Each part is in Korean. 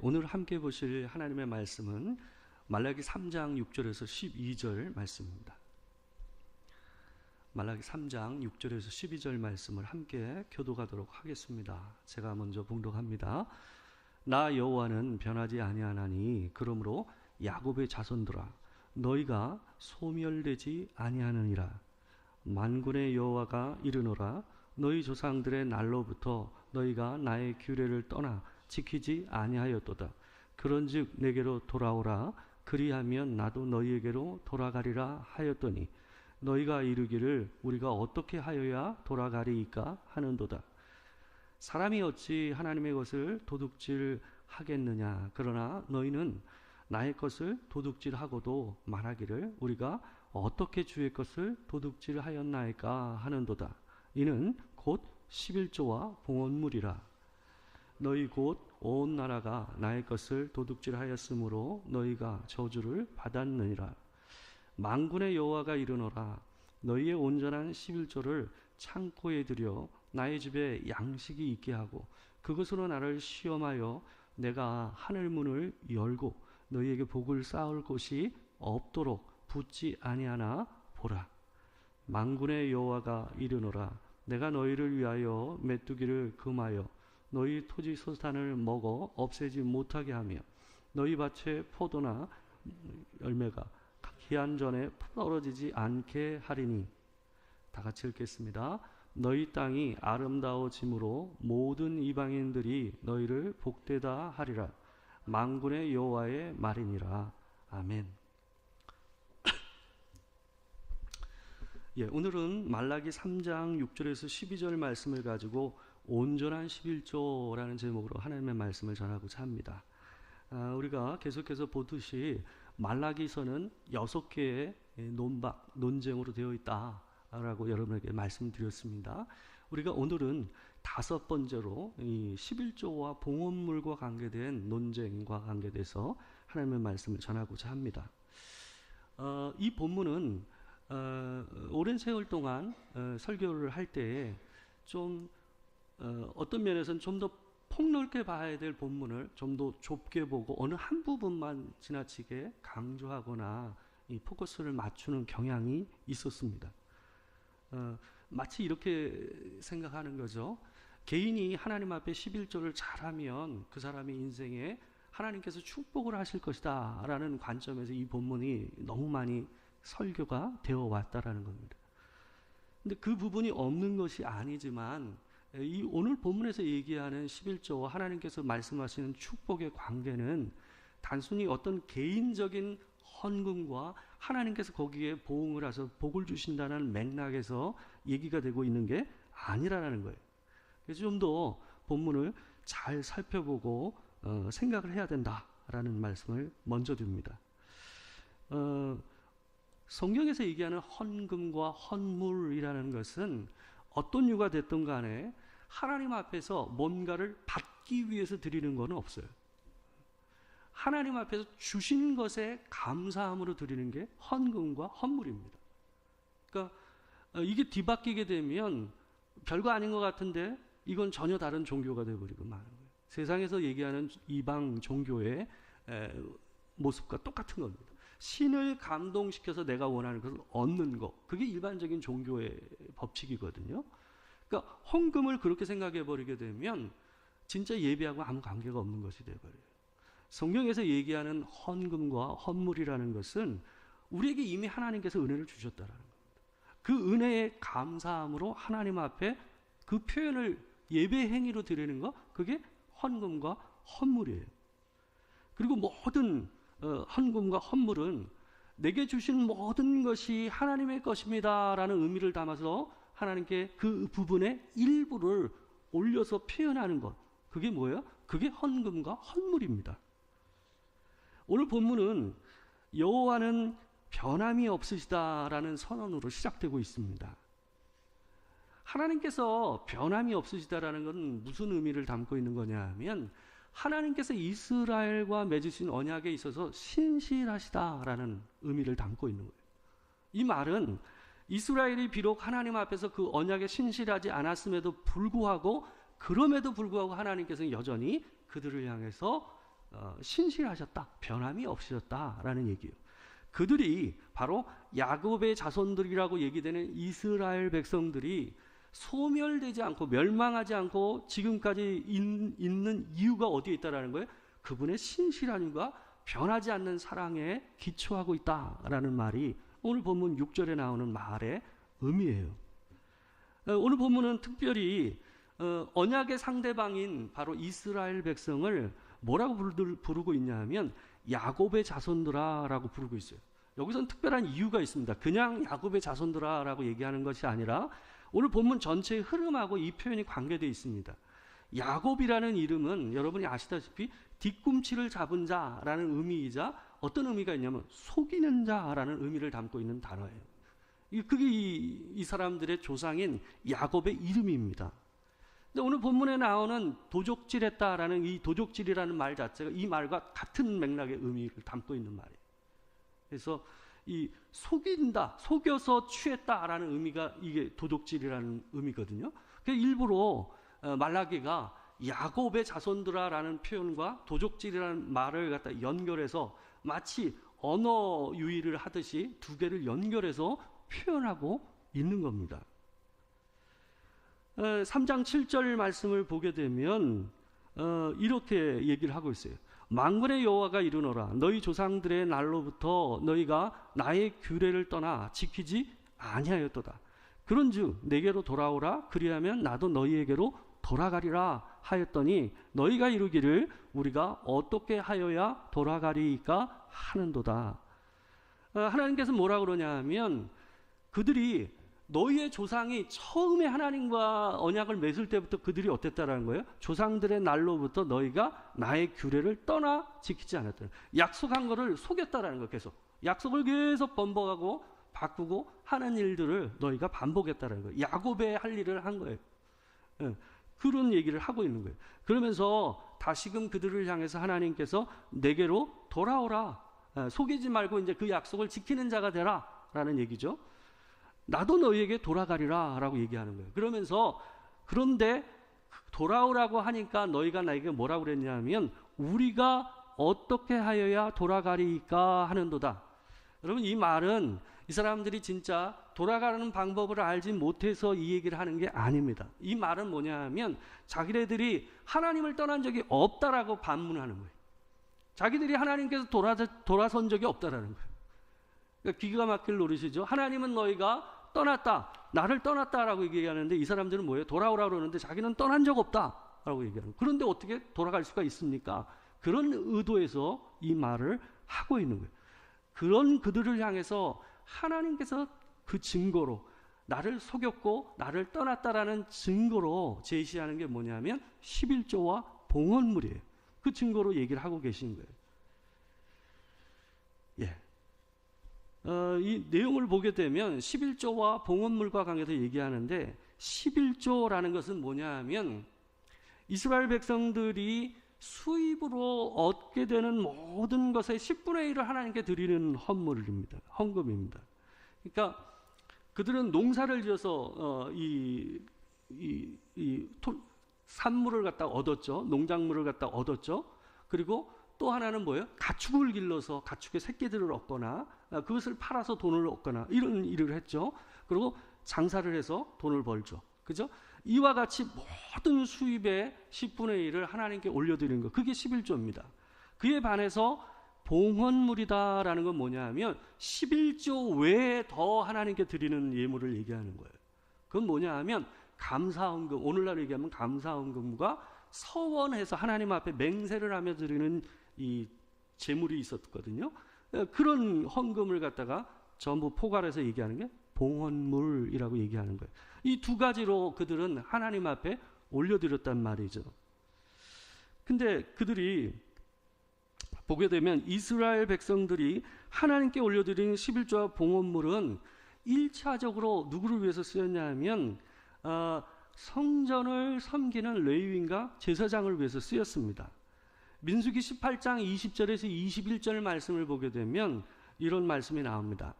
오늘 함께 보실 하나님의 말씀은 말라기 3장 6절에서 12절 말씀입니다. 말라기 3장 6절에서 12절 말씀을 함께 교독하도록 하겠습니다. 제가 먼저 봉독합니다. 나 여호와는 변하지 아니하나니 그러므로 야곱의 자손들아 너희가 소멸되지 아니하느니라. 만군의 여호와가 이르노라. 너희 조상들의 날로부터 너희가 나의 규례를 떠나 지키지 아니하였도다. 그런즉 내게로 돌아오라. 그리하면 나도 너희에게로 돌아가리라 하였더니 너희가 이르기를 우리가 어떻게 하여야 돌아가리이까 하는도다. 사람이 어찌 하나님의 것을 도둑질하겠느냐. 그러나 너희는 나의 것을 도둑질하고도 말하기를 우리가 어떻게 주의 것을 도둑질하였나이까 하는도다. 이는 곧 11조와 봉헌물이라. 너희 곧 온 나라가 나의 것을 도둑질하였으므로 너희가 저주를 받았느니라. 만군의 여호와가 이르노라. 너희의 온전한 11조를 창고에 들여 나의 집에 양식이 있게 하고 그것으로 나를 시험하여 내가 하늘 문을 열고 너희에게 복을 쌓을 곳이 없도록 붙지 아니하나 보라. 만군의 여호와가 이르노라. 내가 너희를 위하여 메뚜기를 금하여 너희 토지 소산을 먹어 없애지 못하게 하며 너희 밭에 포도나 열매가 기한 전에 떨어지지 않게 하리니. 다 같이 읽겠습니다. 너희 땅이 아름다워짐으로 모든 이방인들이 너희를 복되다 하리라. 만군의 여호와의 말이니라. 아멘. 오늘은 말라기 3장 6절에서 12절 말씀을 가지고 온전한 11조라는 제목으로 하나님의 말씀을 전하고자 합니다. 우리가 계속해서 보듯이 말라기서는 6개의 논쟁으로 되어 있다라고 여러분에게 말씀드렸습니다. 우리가 오늘은 5번째로 이 11조와 봉헌물과 관계된 논쟁과 관계돼서 하나님의 말씀을 전하고자 합니다. 이 본문은 오랜 세월 동안 설교를 할 때에 좀 어떤 면에서는 좀 더 폭넓게 봐야 될 본문을 좀 더 좁게 보고 어느 한 부분만 지나치게 강조하거나 이 포커스를 맞추는 경향이 있었습니다. 마치 이렇게 생각하는 거죠. 개인이 하나님 앞에 11조를 잘하면 그 사람의 인생에 하나님께서 축복을 하실 것이다 라는 관점에서 이 본문이 너무 많이 설교가 되어 왔다라는 겁니다. 근데 그 부분이 없는 것이 아니지만 이 오늘 본문에서 얘기하는 11조와 하나님께서 말씀하시는 축복의 관계는 단순히 어떤 개인적인 헌금과 하나님께서 거기에 보응을 해서 복을 주신다는 맥락에서 얘기가 되고 있는 게 아니라는 거예요. 그래서 좀 더 본문을 잘 살펴보고 생각을 해야 된다라는 말씀을 먼저 드립니다. 성경에서 얘기하는 헌금과 헌물이라는 것은 어떤 이유가 됐든 간에 하나님 앞에서 뭔가를 받기 위해서 드리는 건 없어요. 하나님 앞에서 주신 것에 감사함으로 드리는 게 헌금과 헌물입니다. 그러니까 이게 뒤바뀌게 되면 별거 아닌 것 같은데 이건 전혀 다른 종교가 되어버리고 마는 거예요. 세상에서 얘기하는 이방 종교의 모습과 똑같은 겁니다. 신을 감동시켜서 내가 원하는 것을 얻는 것, 그게 일반적인 종교의 법칙이거든요. 그러니까 헌금을 그렇게 생각해 버리게 되면 진짜 예배하고 아무 관계가 없는 것이 되어버려요. 성경에서 얘기하는 헌금과 헌물이라는 것은 우리에게 이미 하나님께서 은혜를 주셨다라는 겁니다. 그 은혜의 감사함으로 하나님 앞에 그 표현을 예배 행위로 드리는 것, 그게 헌금과 헌물이에요. 그리고 모든 헌금과 헌물은 내게 주신 모든 것이 하나님의 것입니다 라는 의미를 담아서 하나님께 그 부분의 일부를 올려서 표현하는 것, 그게 뭐예요? 그게 헌금과 헌물입니다. 오늘 본문은 여호와는 변함이 없으시다라는 선언으로 시작되고 있습니다. 하나님께서 변함이 없으시다라는 건 무슨 의미를 담고 있는 거냐 하면 하나님께서 이스라엘과 맺으신 언약에 있어서 신실하시다라는 의미를 담고 있는 거예요. 이 말은 이스라엘이 비록 하나님 앞에서 그 언약에 신실하지 않았음에도 불구하고 그럼에도 불구하고 하나님께서는 여전히 그들을 향해서 신실하셨다, 변함이 없으셨다라는 얘기예요. 그들이 바로 야곱의 자손들이라고 얘기되는 이스라엘 백성들이 소멸되지 않고 멸망하지 않고 지금까지 있는 이유가 어디에 있다라는 거예요? 그분의 신실함과 변하지 않는 사랑에 기초하고 있다라는 말이 오늘 본문 6절에 나오는 말의 의미예요. 오늘 본문은 특별히 언약의 상대방인 바로 이스라엘 백성을 뭐라고 부르고 있냐 하면 야곱의 자손들아라고 부르고 있어요. 여기서는 특별한 이유가 있습니다. 그냥 야곱의 자손들아라고 얘기하는 것이 아니라 오늘 본문 전체의 흐름하고 이 표현이 관계되어 있습니다. 야곱이라는 이름은 여러분이 아시다시피 뒤꿈치를 잡은 자라는 의미이자 어떤 의미가 있냐면 속이는 자라는 의미를 담고 있는 단어예요. 그게 이 사람들의 조상인 야곱의 이름입니다. 근데 오늘 본문에 나오는 도적질했다라는 이 도적질이라는 말 자체가 이 말과 같은 맥락의 의미를 담고 있는 말이에요. 그래서 이 속인다, 속여서 취했다라는 의미가 이게 도적질이라는 의미거든요. 그래서 일부러 말라기가 야곱의 자손들아라는 표현과 도적질이라는 말을 갖다 연결해서 마치 언어 유희를 하듯이 두 개를 연결해서 표현하고 있는 겁니다. 3장 7절 말씀을 보게 되면 이렇게 얘기를 하고 있어요. 만군의 여호와가 이르노라 너희 조상들의 날로부터 너희가 나의 규례를 떠나 지키지 아니하였도다. 그런즉 내게로 돌아오라 그리하면 나도 너희에게로 돌아가리라 하였더니 너희가 이루기를 우리가 어떻게 하여야 돌아가리이까 하는도다. 하나님께서 뭐라 그러냐 하면 그들이 너희의 조상이 처음에 하나님과 언약을 맺을 때부터 그들이 어땠다라는 거예요? 조상들의 날로부터 너희가 나의 규례를 떠나 지키지 않았다. 약속한 거를 속였다라는 거 계속. 약속을 계속 번복하고 바꾸고 하는 일들을 너희가 반복했다라는 거예요. 야곱의 할 일을 한 거예요. 그런 얘기를 하고 있는 거예요. 그러면서 다시금 그들을 향해서 하나님께서 내게로 돌아오라. 속이지 말고 이제 그 약속을 지키는 자가 되라. 라는 얘기죠. 나도 너희에게 돌아가리라 라고 얘기하는 거예요. 그러면서 그런데 돌아오라고 하니까 너희가 나에게 뭐라고 그랬냐면 우리가 어떻게 하여야 돌아가리까 하는도다. 여러분 이 말은 이 사람들이 진짜 돌아가는 방법을 알지 못해서 이 얘기를 하는 게 아닙니다. 이 말은 뭐냐 하면 자기네들이 하나님을 떠난 적이 없다라고 반문하는 거예요. 자기들이 하나님께서 돌아선 적이 없다라는 거예요. 그러니까 기가 막힐 노릇이죠. 하나님은 너희가 떠났다, 나를 떠났다라고 얘기하는데 이 사람들은 뭐예요? 돌아오라고 그러는데 자기는 떠난 적 없다라고 얘기하는 거예요. 그런데 어떻게 돌아갈 수가 있습니까? 그런 의도에서 이 말을 하고 있는 거예요. 그런 그들을 향해서 하나님께서 그 증거로 나를 속였고 나를 떠났다라는 증거로 제시하는 게 뭐냐면 11조와 봉헌물이에요. 그 증거로 얘기를 하고 계신 거예요. 예. 이 내용을 보게 되면 11조와 봉헌물과 관계해서 얘기하는데 11조라는 것은 뭐냐 하면 이스라엘 백성들이 수입으로 얻게 되는 모든 것의 10분의 1을 하나님께 드리는 헌물입니다. 헌금입니다. 그러니까 그들은 농사를 지어서 산물을 갖다 얻었죠. 농작물을 갖다 얻었죠. 그리고 또 하나는 뭐예요? 가축을 길러서 가축의 새끼들을 얻거나 그것을 팔아서 돈을 얻거나 이런 일을 했죠. 그리고 장사를 해서 돈을 벌죠. 그죠? 이와 같이 모든 수입의 10분의 1을 하나님께 올려드리는 것. 그게 11조입니다. 그에 반해서 봉헌물이다라는 건 뭐냐 하면 11조 외에 더 하나님께 드리는 예물을 얘기하는 거예요. 그건 뭐냐 하면 감사헌금, 오늘날 얘기하면 감사헌금과 서원해서 하나님 앞에 맹세를 하며 드리는 이 제물이 있었거든요. 그런 헌금을 갖다가 전부 포괄해서 얘기하는 게 봉헌물이라고 얘기하는 거예요. 이 두 가지로 그들은 하나님 앞에 올려드렸단 말이죠. 근데 그들이 보게 되면 이스라엘 백성들이 하나님께 올려드린 11조와 봉헌물은 1차적으로 누구를 위해서 쓰였냐 하면 성전을 섬기는 레위인과 제사장을 위해서 쓰였습니다. 민수기 18장 20절에서 21절 말씀을 보게 되면 이런 말씀이 나옵니다.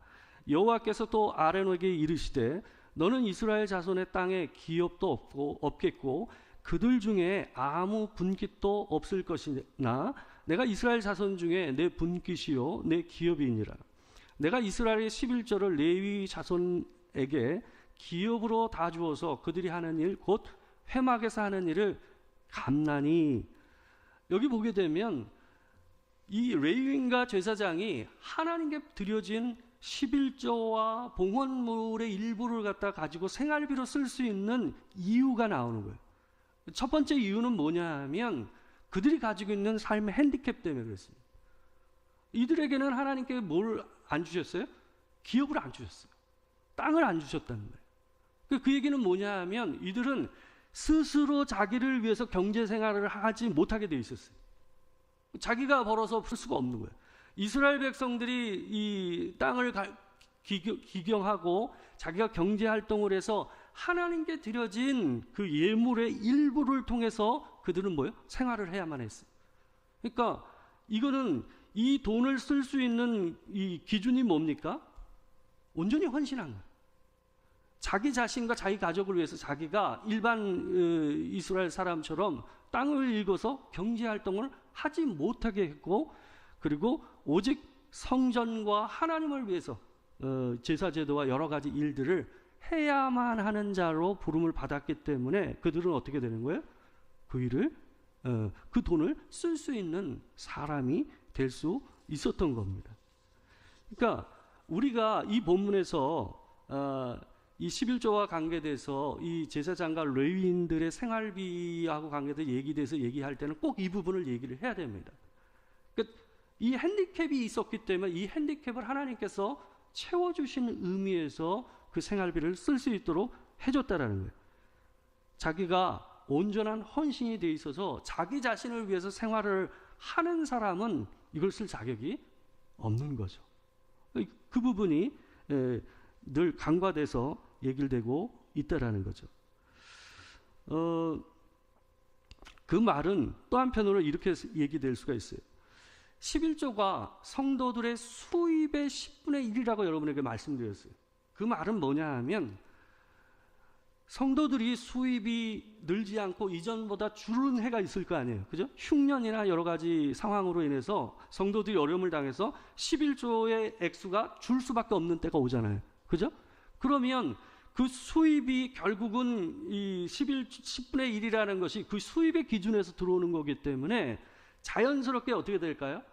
여호와께서 또 아론에게 이르시되 너는 이스라엘 자손의 땅에 기업도 없겠고 그들 중에 아무 분깃도 없을 것이나 내가 이스라엘 자손 중에 내 분깃이요 내 기업이니라. 내가 이스라엘의 11조를 레위 자손에게 기업으로 다 주어서 그들이 하는 일 곧 회막에서 하는 일을 감나니. 여기 보게 되면 이 레위인과 제사장이 하나님께 드려진 11조와 봉헌물의 일부를 갖다 가지고 생활비로 쓸 수 있는 이유가 나오는 거예요. 첫 번째 이유는 뭐냐 하면 그들이 가지고 있는 삶의 핸디캡 때문에 그렇습니다. 이들에게는 하나님께 뭘 안 주셨어요? 기업을 안 주셨어요. 땅을 안 주셨다는 거예요. 그 얘기는 뭐냐 하면 이들은 스스로 자기를 위해서 경제 생활을 하지 못하게 돼 있었어요. 자기가 벌어서 풀 수가 없는 거예요. 이스라엘 백성들이 이 땅을 기경하고 자기가 경제 활동을 해서 하나님께 드려진 그 예물의 일부를 통해서 그들은 뭐예요? 생활을 해야만 했어요. 그러니까 이거는 이 돈을 쓸 수 있는 이 기준이 뭡니까? 온전히 헌신한 거예요. 자기 자신과 자기 가족을 위해서 자기가 일반 이스라엘 사람처럼 땅을 읽어서 경제 활동을 하지 못하게 했고, 그리고 오직 성전과 하나님을 위해서 제사 제도와 여러 가지 일들을 해야만 하는 자로 부름을 받았기 때문에 그들은 어떻게 되는 거예요? 그 일을 그 돈을 쓸 수 있는 사람이 될 수 있었던 겁니다. 그러니까 우리가 이 본문에서 이 11조와 관계돼서 이 제사장과 레위인들의 생활비하고 관계돼서 얘기돼서 얘기할 때는 꼭 이 부분을 얘기를 해야 됩니다. 그러니까 이 핸디캡이 있었기 때문에 이 핸디캡을 하나님께서 채워주신 의미에서 그 생활비를 쓸 수 있도록 해줬다라는 거예요. 자기가 온전한 헌신이 돼 있어서 자기 자신을 위해서 생활을 하는 사람은 이걸 쓸 자격이 없는 거죠. 그 부분이 늘 간과돼서 얘기를 되고 있다라는 거죠. 그 말은 또 한편으로 이렇게 얘기될 수가 있어요. 11조가 성도들의 수입의 10분의 1이라고 여러분에게 말씀드렸어요. 그 말은 뭐냐 하면 성도들이 수입이 늘지 않고 이전보다 줄은 해가 있을 거 아니에요. 그죠? 흉년이나 여러 가지 상황으로 인해서 성도들이 어려움을 당해서 11조의 액수가 줄 수밖에 없는 때가 오잖아요. 그죠? 그러면 그 수입이 결국은 이 10분의 1이라는 것이 그 수입의 기준에서 들어오는 거기 때문에 자연스럽게 어떻게 될까요?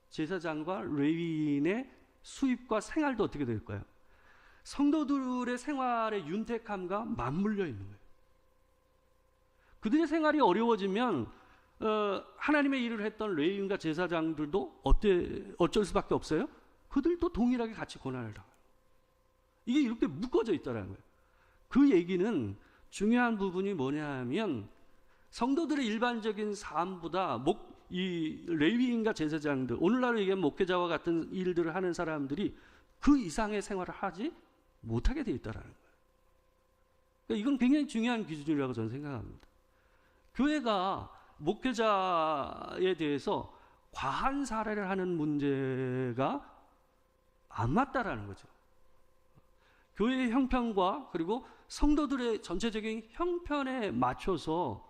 제사장과 레위인의 수입과 생활도 어떻게 될까요? 성도들의 생활의 윤택함과 맞물려 있는 거예요. 그들의 생활이 어려워지면 하나님의 일을 했던 레위인과 제사장들도 어쩔 수밖에 없어요? 그들도 동일하게 같이 고난을 당해요. 이게 이렇게 묶어져 있다는 거예요. 그 얘기는 중요한 부분이 뭐냐 하면 성도들의 일반적인 삶보다 이 레위인과 제사장들, 오늘날 얘기하면 목회자와 같은 일들을 하는 사람들이 그 이상의 생활을 하지 못하게 돼 있다는 거예요. 그러니까 이건 굉장히 중요한 기준이라고 저는 생각합니다. 교회가 목회자에 대해서 과한 사례를 하는 문제가 안 맞다라는 거죠. 교회의 형편과 그리고 성도들의 전체적인 형편에 맞춰서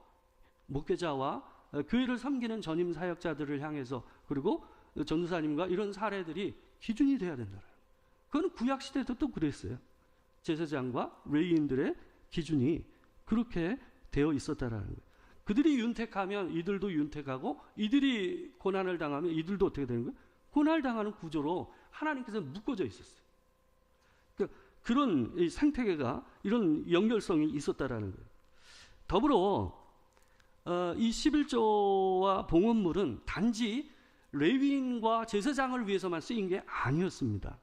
목회자와 교회를 섬기는 전임 사역자들을 향해서 그리고 전도사님과 이런 사례들이 기준이 돼야 된다. 그건 구약 시대도 또 그랬어요. 제사장과 레위인들의 기준이 그렇게 되어 있었다라는 거예요. 그들이 윤택하면 이들도 윤택하고 이들이 고난을 당하면 이들도 어떻게 되는 거예요? 고난을 당하는 구조로 하나님께서 묶어져 있었어요. 그러니까 그런 이 생태계가 이런 연결성이 있었다라는 거예요. 더불어 이 11조와 봉헌물은 단지 레위인과 제사장을 위해서만 쓰인 게 아니었습니다.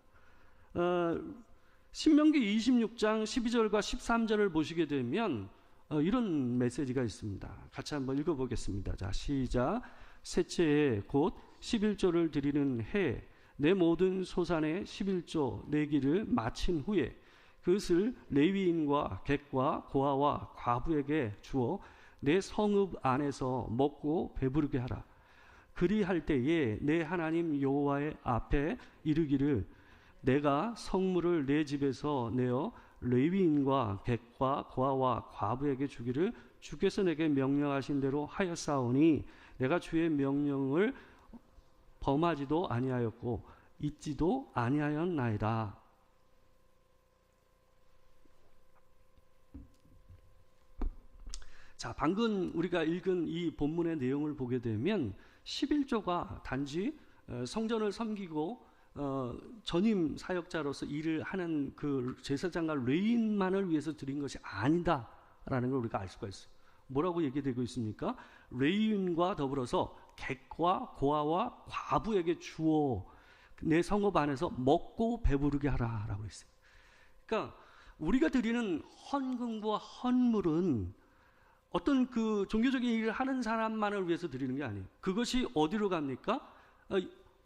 신명기 26장 12절과 13절을 보시게 되면 이런 메시지가 있습니다. 같이 한번 읽어보겠습니다. 자, 시작. 셋째 해 곧 11조를 드리는 해 내 모든 소산의 11조 내기를 마친 후에 그것을 레위인과 객과 고아와 과부에게 주어 내 성읍 안에서 먹고 배부르게 하라. 그리할 때에 내 하나님 여호와의 앞에 이르기를 내가 성물을 내 집에서 내어 레위인과 객과 고아와 과부에게 주기를 주께서 내게 명령하신 대로 하였사오니 내가 주의 명령을 범하지도 아니하였고 잊지도 아니하였나이다. 자, 방금 우리가 읽은 이 본문의 내용을 보게 되면 11조가 단지 성전을 섬기고 전임 사역자로서 일을 하는 그 제사장과 레위인만을 위해서 드린 것이 아니다라는 걸 우리가 알 수가 있어요. 뭐라고 얘기되고 있습니까? 레위인과 더불어서 객과 고아와 과부에게 주어 내 성읍 안에서 먹고 배부르게 하라라고 했어요. 그러니까 우리가 드리는 헌금과 헌물은 어떤 그 종교적인 일을 하는 사람만을 위해서 드리는 게 아니에요. 그것이 어디로 갑니까?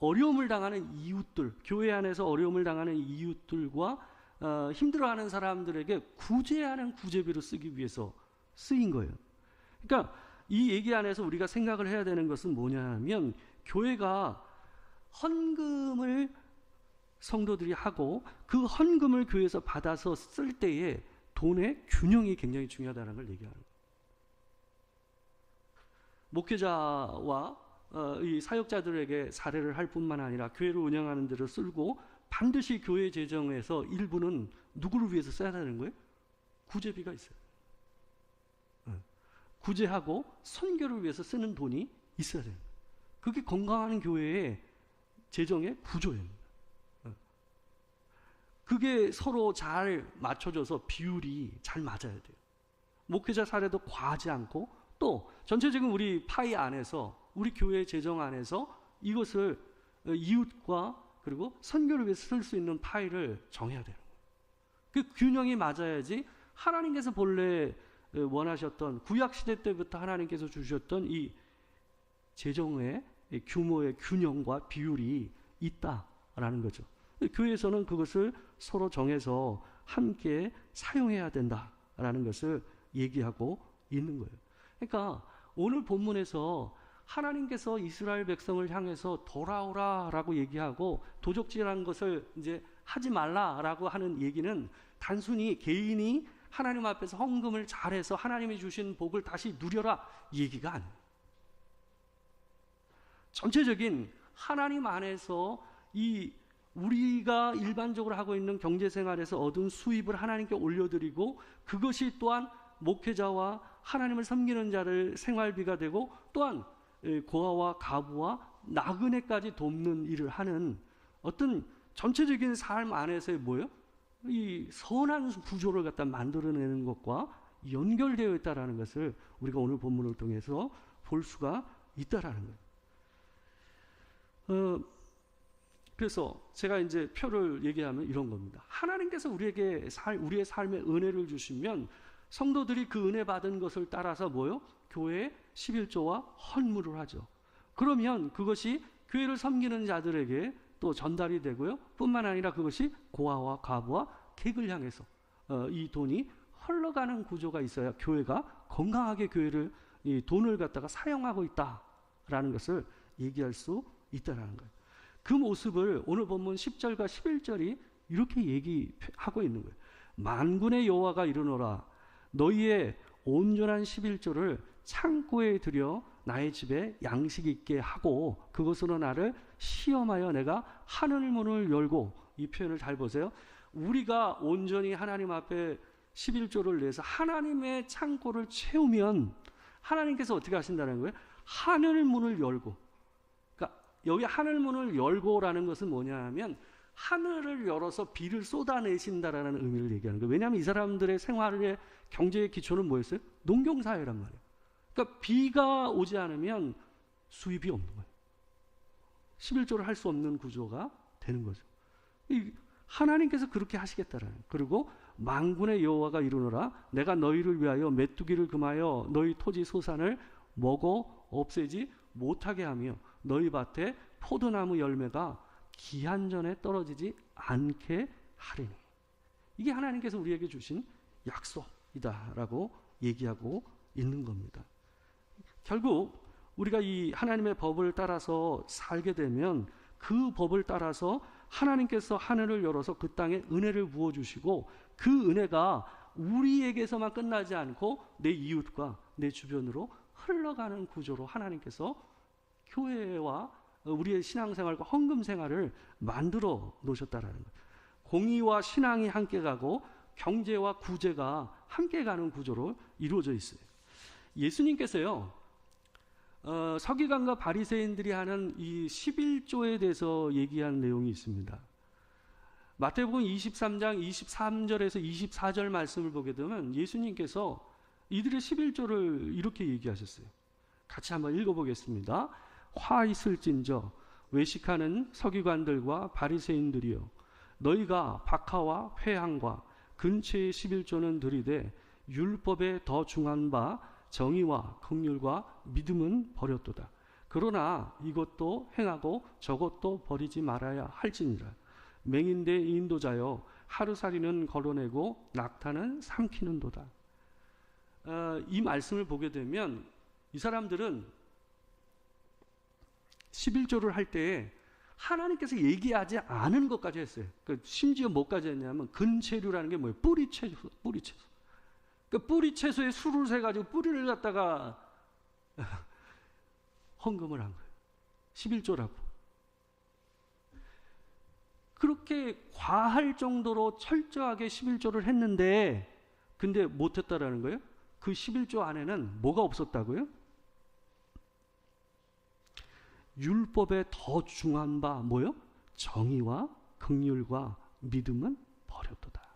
어려움을 당하는 이웃들, 교회 안에서 어려움을 당하는 이웃들과 힘들어하는 사람들에게 구제하는 구제비로 쓰기 위해서 쓰인 거예요. 그러니까 이 얘기 안에서 우리가 생각을 해야 되는 것은 뭐냐면, 교회가 헌금을 성도들이 하고 그 헌금을 교회에서 받아서 쓸 때에 돈의 균형이 굉장히 중요하다는 걸 얘기하는 거예요. 목회자와 이 사역자들에게 사례를 할 뿐만 아니라 교회를 운영하는 데를 쓰고 반드시 교회 재정에서 일부는 누구를 위해서 써야 되는 거예요? 구제비가 있어요. 구제하고 선교를 위해서 쓰는 돈이 있어야 돼요. 그게 건강한 교회의 재정의 구조예요. 그게 서로 잘 맞춰져서 비율이 잘 맞아야 돼요. 목회자 사례도 과하지 않고, 또 전체적인 우리 파이 안에서, 우리 교회 재정 안에서 이것을 이웃과 그리고 선교를 위해서 쓸 수 있는 파이를 정해야 돼요. 그 균형이 맞아야지 하나님께서 본래 원하셨던, 구약시대 때부터 하나님께서 주셨던 이 재정의 규모의 균형과 비율이 있다라는 거죠. 교회에서는 그것을 서로 정해서 함께 사용해야 된다라는 것을 얘기하고 있는 거예요. 그러니까 오늘 본문에서 하나님께서 이스라엘 백성을 향해서 돌아오라라고 얘기하고 도적질한 것을 이제 하지 말라라고 하는 얘기는 단순히 개인이 하나님 앞에서 헌금을 잘해서 하나님이 주신 복을 다시 누려라 이 얘기가 아니에요. 전체적인 하나님 안에서 이 우리가 일반적으로 하고 있는 경제생활에서 얻은 수입을 하나님께 올려드리고, 그것이 또한 목회자와 하나님을 섬기는 자를 생활비가 되고, 또한 고아와 가부와 나그네까지 돕는 일을 하는 어떤 전체적인 삶 안에서의 뭐예요? 이 선한 구조를 갖다 만들어내는 것과 연결되어 있다는 것을 우리가 오늘 본문을 통해서 볼 수가 있다라는 거예요. 그래서 제가 이제 표를 얘기하면 이런 겁니다. 하나님께서 우리에게 우리의 삶에 은혜를 주시면 성도들이 그 은혜 받은 것을 따라서 뭐요? 교회에 11조와 헌물을 하죠. 그러면 그것이 교회를 섬기는 자들에게 또 전달이 되고요. 뿐만 아니라 그것이 고아와 과부와 객을 향해서 이 돈이 흘러가는 구조가 있어야 교회가 건강하게 교회를 이 돈을 갖다가 사용하고 있다라는 것을 얘기할 수 있다라는 거예요. 그 모습을 오늘 본문 10절과 11절이 이렇게 얘기하고 있는 거예요. 만군의 여호와가 이르노라, 너희의 온전한 11조를 창고에 들여 나의 집에 양식 있게 하고 그것으로 나를 시험하여 내가 하늘 문을 열고. 이 표현을 잘 보세요. 우리가 온전히 하나님 앞에 11조를 내서 하나님의 창고를 채우면 하나님께서 어떻게 하신다는 거예요? 하늘 문을 열고. 그러니까 여기 하늘 문을 열고라는 것은 뭐냐 하면 하늘을 열어서 비를 쏟아내신다라는 의미를 얘기하는 거예요. 왜냐하면 이 사람들의 생활의 경제의 기초는 뭐였어요? 농경사회란 말이에요. 그러니까 비가 오지 않으면 수입이 없는 거예요. 11조를 할 수 없는 구조가 되는 거죠. 하나님께서 그렇게 하시겠다라는 거예요. 그리고 만군의 여호와가 이르노라, 내가 너희를 위하여 메뚜기를 금하여 너희 토지 소산을 먹어 없애지 못하게 하며 너희 밭에 포도나무 열매가 기한 전에 떨어지지 않게 하리니. 이게 하나님께서 우리에게 주신 약속이다라고 얘기하고 있는 겁니다. 결국 우리가 이 하나님의 법을 따라서 살게 되면 그 법을 따라서 하나님께서 하늘을 열어서 그 땅에 은혜를 부어주시고, 그 은혜가 우리에게서만 끝나지 않고 내 이웃과 내 주변으로 흘러가는 구조로 하나님께서 교회와 우리의 신앙생활과 헌금생활을 만들어 놓으셨다라는 거예요. 공의와 신앙이 함께 가고 경제와 구제가 함께 가는 구조로 이루어져 있어요. 예수님께서요, 서기관과 바리새인들이 하는 이 11조에 대해서 얘기한 내용이 있습니다. 마태복음 23장 23절에서 24절 말씀을 보게 되면 예수님께서 이들의 11조를 이렇게 얘기하셨어요. 같이 한번 읽어보겠습니다. 화 있을진저 외식하는 서기관들과 바리새인들이여, 너희가 박하와 회향과 근처의 11조는 들이되 율법에 더 중한 바 정의와 긍휼과 믿음은 버렸도다. 그러나 이것도 행하고 저것도 버리지 말아야 할지니라. 맹인대 인도자여, 하루살이는 걸어내고 낙타는 삼키는도다. 이 말씀을 보게 되면 이 사람들은 11조를 할 때에 하나님께서 얘기하지 않은 것까지 했어요. 심지어 뭐까지 했냐면 근체류라는 게 뭐예요? 뿌리채소. 뿌리채소에 술을 세가지고 뿌리를 갖다가 헌금을 한 거예요. 11조라고. 그렇게 과할 정도로 철저하게 11조를 했는데, 근데 못했다라는 거예요. 그 11조 안에는 뭐가 없었다고요? 율법에 더 중한 바 뭐요? 정의와 긍휼과 믿음은 버렸도다.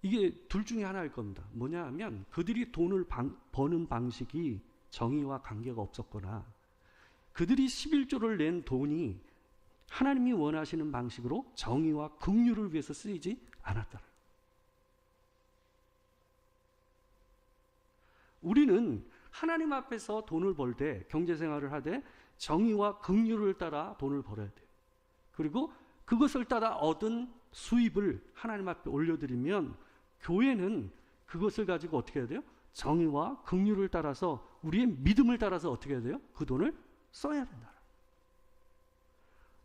이게 둘 중에 하나일 겁니다. 뭐냐 하면 그들이 돈을 버는 방식이 정의와 관계가 없었거나, 그들이 11조를 낸 돈이 하나님이 원하시는 방식으로 정의와 긍휼을 위해서 쓰이지 않았다. 우리는 하나님 앞에서 돈을 벌 때, 경제생활을 하되 정의와 긍휼을 따라 돈을 벌어야 돼요. 그리고 그것을 따라 얻은 수입을 하나님 앞에 올려드리면 교회는 그것을 가지고 어떻게 해야 돼요? 정의와 긍휼을 따라서, 우리의 믿음을 따라서 어떻게 해야 돼요? 그 돈을 써야 된다.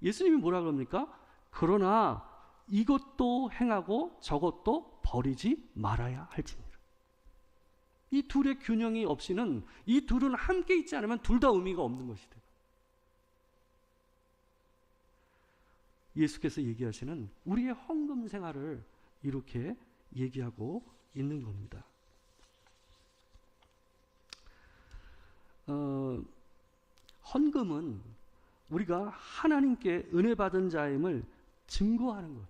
예수님이 뭐라 그럽니까? 그러나 이것도 행하고 저것도 버리지 말아야 할지니라. 이 둘의 균형이 없이는, 이 둘은 함께 있지 않으면 둘 다 의미가 없는 것이 돼요. 예수께서 얘기하시는 우리의 헌금 생활을 이렇게 얘기하고 있는 겁니다. 헌금은 우리가 하나님께 은혜 받은 자임을 증거하는 것.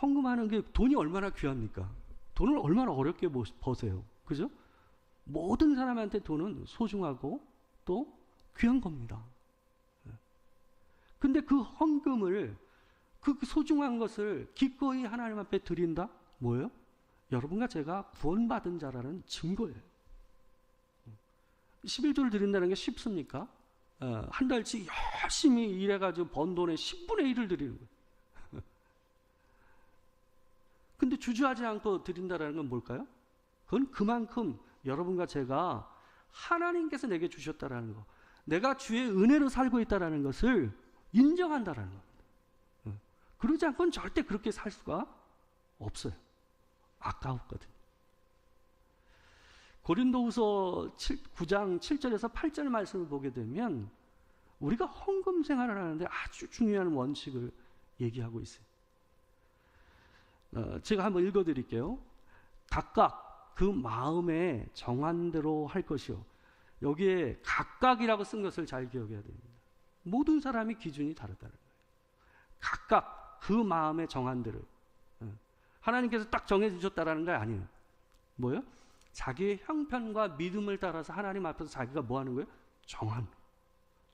헌금하는 게 돈이 얼마나 귀합니까? 돈을 얼마나 어렵게 버세요. 그죠? 모든 사람한테 돈은 소중하고 또 귀한 겁니다. 근데 그 헌금을, 그 소중한 것을 기꺼이 하나님 앞에 드린다? 뭐예요? 여러분과 제가 구원받은 자라는 증거예요. 11조를 드린다는 게 쉽습니까? 한 달치 열심히 일해가지고 번 돈의 10분의 1을 드리는 거예요. 근데 주저하지 않고 드린다는 건 뭘까요? 그건 그만큼 여러분과 제가 하나님께서 내게 주셨다라는 거, 내가 주의 은혜로 살고 있다라는 것을 인정한다라는 겁니다. 그러지 않고는 절대 그렇게 살 수가 없어요. 아까웠거든요. 고린도후서 9장 7절에서 8절 말씀을 보게 되면 우리가 헌금 생활을 하는데 아주 중요한 원칙을 얘기하고 있어요. 제가 한번 읽어드릴게요. 각각 그 마음에 정한 대로 할 것이요. 여기에 각각이라고 쓴 것을 잘 기억해야 됩니다. 모든 사람이 기준이 다르다는 거예요. 각각 그 마음에 정한 대로. 하나님께서 딱 정해주셨다라는 거 아니에요. 뭐예요? 자기의 형편과 믿음을 따라서 하나님 앞에서 자기가 뭐 하는 거예요?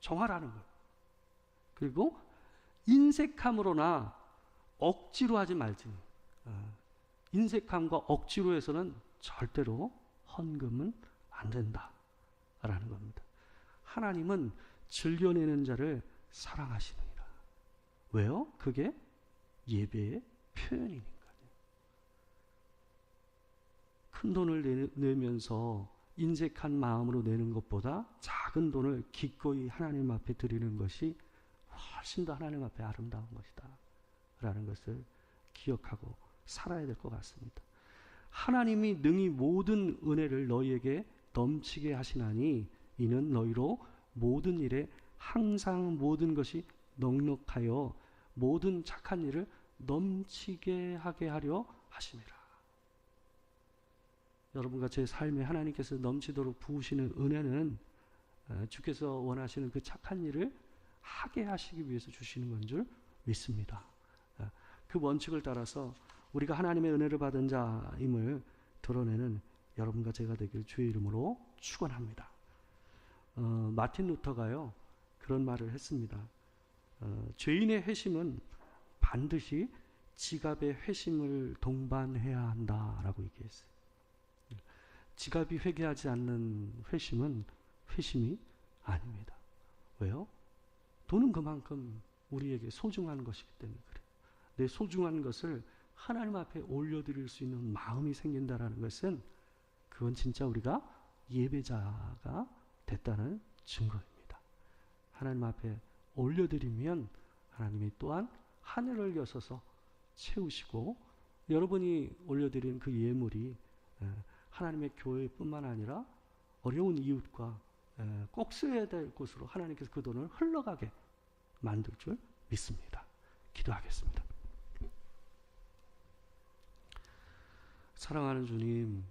정하라는 거예요. 그리고 인색함으로나 억지로 하지 말지. 인색함과 억지로 해서는 절대로 헌금은 안 된다라는 겁니다. 하나님은 즐겨내는 자를 사랑하시느니라. 왜요? 그게 예배의 표현이니까요. 큰 돈을 내면서 인색한 마음으로 내는 것보다 작은 돈을 기꺼이 하나님 앞에 드리는 것이 훨씬 더 하나님 앞에 아름다운 것이다 라는 것을 기억하고 살아야 될 것 같습니다. 하나님이 능히 모든 은혜를 너희에게 넘치게 하시나니 이는 너희로 모든 일에 항상 모든 것이 넉넉하여 모든 착한 일을 넘치게 하게 하려 하심이라. 여러분과 제 삶에 하나님께서 넘치도록 부으시는 은혜는 주께서 원하시는 그 착한 일을 하게 하시기 위해서 주시는 건 줄 믿습니다. 그 원칙을 따라서 우리가 하나님의 은혜를 받은 자임을 드러내는 여러분과 제가 되길 주의 이름으로 축원합니다. 마틴 루터가요 그런 말을 했습니다. 죄인의 회심은 반드시 지갑의 회심을 동반해야 한다라고 얘기했어요. 지갑이 회개하지 않는 회심은 회심이 아닙니다. 왜요? 돈은 그만큼 우리에게 소중한 것이기 때문에 그래요. 내 소중한 것을 하나님 앞에 올려드릴 수 있는 마음이 생긴다는 것은 그건 진짜 우리가 예배자가 됐다는 증거입니다. 하나님 앞에 올려드리면 하나님이 또한 하늘을 여셔서 채우시고 여러분이 올려드린 그 예물이 하나님의 교회뿐만 아니라 어려운 이웃과 꼭 써야 될 곳으로 하나님께서 그 돈을 흘러가게 만들 줄 믿습니다. 기도하겠습니다. 사랑하는 주님,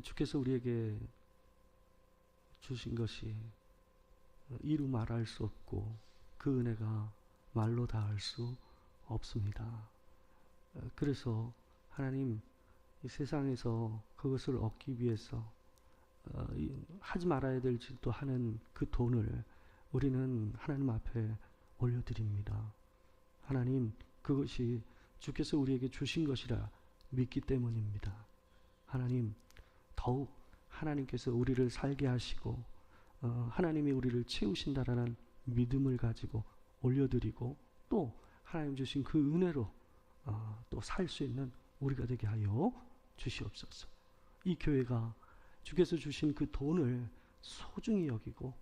주께서 우리에게 주신 것이 이루 말할 수 없고 그 은혜가 말로 다할 수 없습니다. 그래서 하나님, 이 세상에서 그것을 얻기 위해서 하지 말아야 될 짓도 하는 그 돈을 우리는 하나님 앞에 올려드립니다. 하나님, 그것이 주께서 우리에게 주신 것이라 믿기 때문입니다. 하나님, 더욱 하나님께서 우리를 살게 하시고 하나님이 우리를 채우신다라는 믿음을 가지고 올려드리고 또 하나님 주신 그 은혜로 또 살 수 있는 우리가 되게 하여 주시옵소서. 이 교회가 주께서 주신 그 돈을 소중히 여기고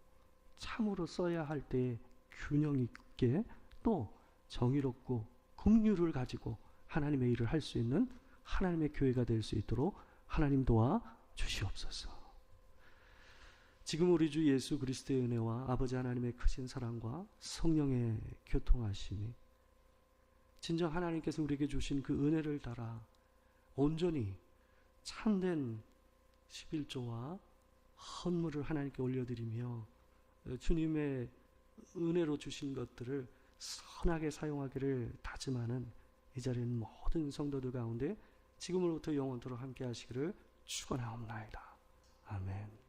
참으로 써야 할 때에 균형 있게 또 정의롭고 긍휼을 가지고 하나님의 일을 할 수 있는 하나님의 교회가 될 수 있도록 하나님 도와 주시옵소서. 지금 우리 주 예수 그리스도의 은혜와 아버지 하나님의 크신 사랑과 성령의 교통하심이 진정 하나님께서 우리에게 주신 그 은혜를 따라 온전히 참된 11조와 헌물을 하나님께 올려드리며 주님의 은혜로 주신 것들을 선하게 사용하기를 다짐하는 이 자리에 있는 모든 성도들 가운데 지금으로부터 영원토록 함께 하시기를 축원하옵나이다. 아멘.